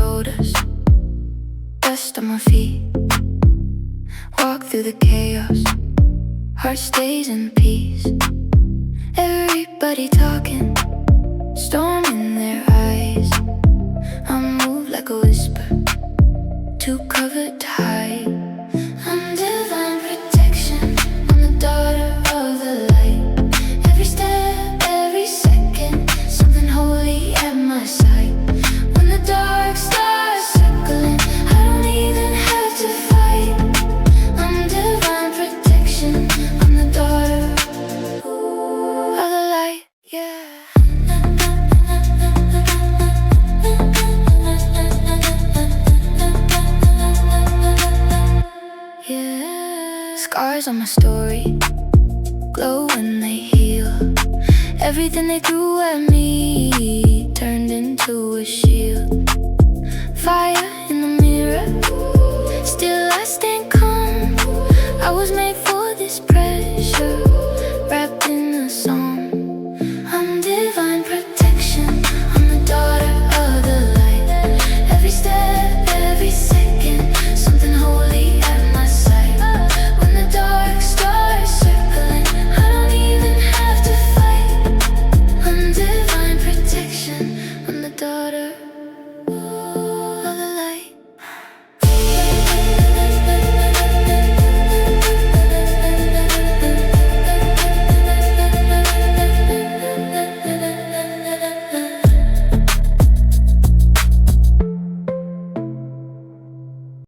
shoulders, dust on my feet. Walk through the chaos, heart stays in peace. Everybody talking, storm in their eyes. I move like a whisper, too covered to hide. I'm divine protection, I'm the daughter of the light. Every step, every second, something holy at my side. When the dark starts circling, I don't even have to fight. I'm divine protection, I'm the daughter of the light, yeah. Scars on my story glow when they heal. Everything they threw at me turned into a shield. Fire